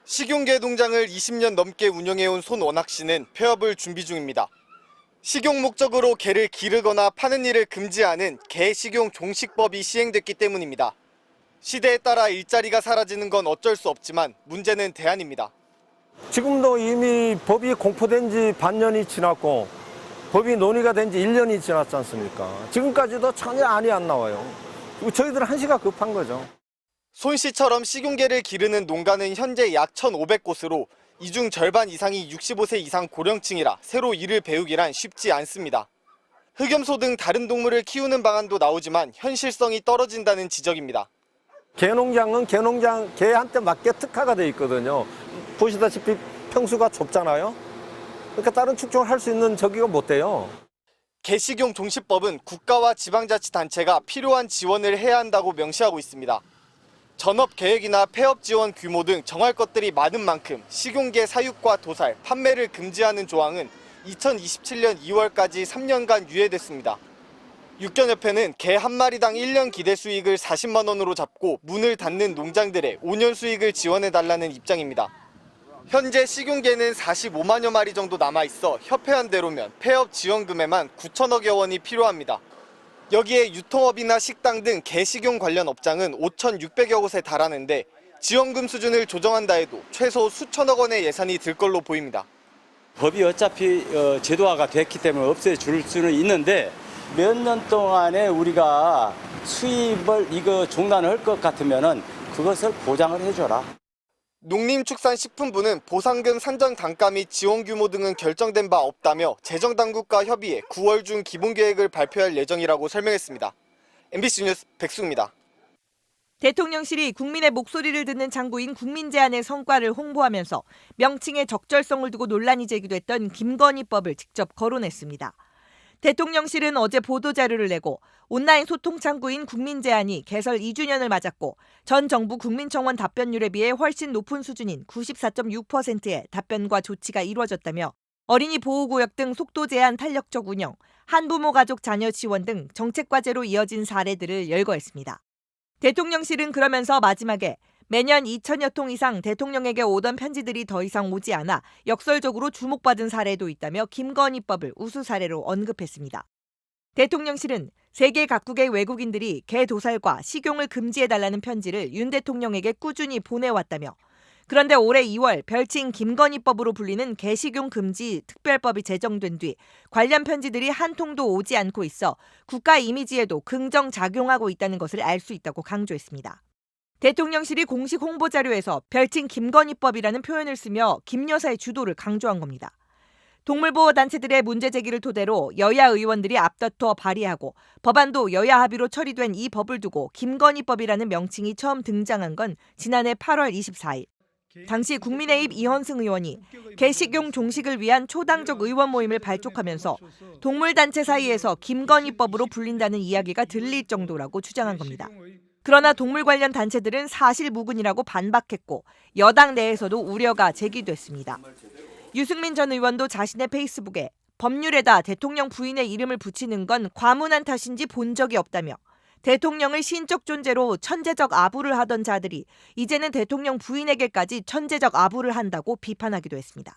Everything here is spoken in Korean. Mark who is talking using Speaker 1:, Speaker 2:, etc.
Speaker 1: 식용개 농장을 20년 넘게 운영해온 손원학 씨는 폐업을 준비 중입니다. 식용 목적으로 개를 기르거나 파는 일을 금지하는 개 식용 종식법이 시행됐기 때문입니다. 시대에 따라 일자리가 사라지는 건 어쩔 수 없지만 문제는 대안입니다.
Speaker 2: 지금도 이미 법이 공포된 지 반년이 지났고 법이 논의가 된 지 1년이 지났지 않습니까? 지금까지도 전혀 안이 안 나와요. 저희들은 한시가 급한 거죠.
Speaker 1: 손 씨처럼 식용개를 기르는 농가는 현재 약 1,500곳으로 이 중 절반 이상이 65세 이상 고령층이라 새로 일을 배우기란 쉽지 않습니다. 흑염소 등 다른 동물을 키우는 방안도 나오지만 현실성이 떨어진다는 지적입니다.
Speaker 2: 개농장은 개한테 맞게 특화가 돼 있거든요. 보시다시피 평수가 좁잖아요. 그러니까 다른 축종을 할 수 있는 저기가 못 돼요.
Speaker 1: 개식용 종식법은 국가와 지방자치단체가 필요한 지원을 해야 한다고 명시하고 있습니다. 전업 계획이나 폐업 지원 규모 등 정할 것들이 많은 만큼 식용개 사육과 도살, 판매를 금지하는 조항은 2027년 2월까지 3년간 유예됐습니다. 육견협회는 개 한 마리당 1년 기대 수익을 40만 원으로 잡고 문을 닫는 농장들의 5년 수익을 지원해달라는 입장입니다. 현재 식용개는 45만여 마리 정도 남아있어 협회안 대로면 폐업 지원금에만 9천억여 원이 필요합니다. 여기에 유통업이나 식당 등 개식용 관련 업장은 5,600여 곳에 달하는데 지원금 수준을 조정한다 해도 최소 수천억 원의 예산이 들 걸로 보입니다.
Speaker 3: 법이 어차피 제도화가 됐기 때문에 없애줄 수는 있는데 몇 년 동안에 우리가 수입을 중단을 할 것 같으면은 그것을 보장을 해줘라.
Speaker 1: 농림축산식품부는 보상금 산정 단가 및 지원 규모 등은 결정된 바 없다며 재정당국과 협의해 9월 중 기본계획을 발표할 예정이라고 설명했습니다. MBC 뉴스 백수입니다.
Speaker 4: 대통령실이 국민의 목소리를 듣는 창구인 국민제안의 성과를 홍보하면서 명칭의 적절성을 두고 논란이 제기됐던 김건희법을 직접 거론했습니다. 대통령실은 어제 보도자료를 내고 온라인 소통 창구인 국민제안이 개설 2주년을 맞았고 전 정부 국민청원 답변율에 비해 훨씬 높은 수준인 94.6%의 답변과 조치가 이루어졌다며 어린이 보호구역 등 속도 제한 탄력적 운영, 한부모 가족 자녀 지원 등 정책 과제로 이어진 사례들을 열거했습니다. 대통령실은 그러면서 마지막에 매년 2천여 통 이상 대통령에게 오던 편지들이 더 이상 오지 않아 역설적으로 주목받은 사례도 있다며 김건희법을 우수 사례로 언급했습니다. 대통령실은 세계 각국의 외국인들이 개 도살과 식용을 금지해달라는 편지를 윤 대통령에게 꾸준히 보내왔다며 그런데 올해 2월 별칭 김건희법으로 불리는 개식용 금지 특별법이 제정된 뒤 관련 편지들이 한 통도 오지 않고 있어 국가 이미지에도 긍정작용하고 있다는 것을 알 수 있다고 강조했습니다. 대통령실이 공식 홍보자료에서 별칭 김건희법이라는 표현을 쓰며 김 여사의 주도를 강조한 겁니다. 동물보호단체들의 문제 제기를 토대로 여야 의원들이 앞다퉈 발의하고 법안도 여야 합의로 처리된 이 법을 두고 김건희법이라는 명칭이 처음 등장한 건 지난해 8월 24일. 당시 국민의힘 이현승 의원이 개식용 종식을 위한 초당적 의원 모임을 발족하면서 동물단체 사이에서 김건희법으로 불린다는 이야기가 들릴 정도라고 주장한 겁니다. 그러나 동물 관련 단체들은 사실무근이라고 반박했고 여당 내에서도 우려가 제기됐습니다. 유승민 전 의원도 자신의 페이스북에 법률에다 대통령 부인의 이름을 붙이는 건 과문한 탓인지 본 적이 없다며 대통령을 신적 존재로 천재적 아부를 하던 자들이 이제는 대통령 부인에게까지 천재적 아부를 한다고 비판하기도 했습니다.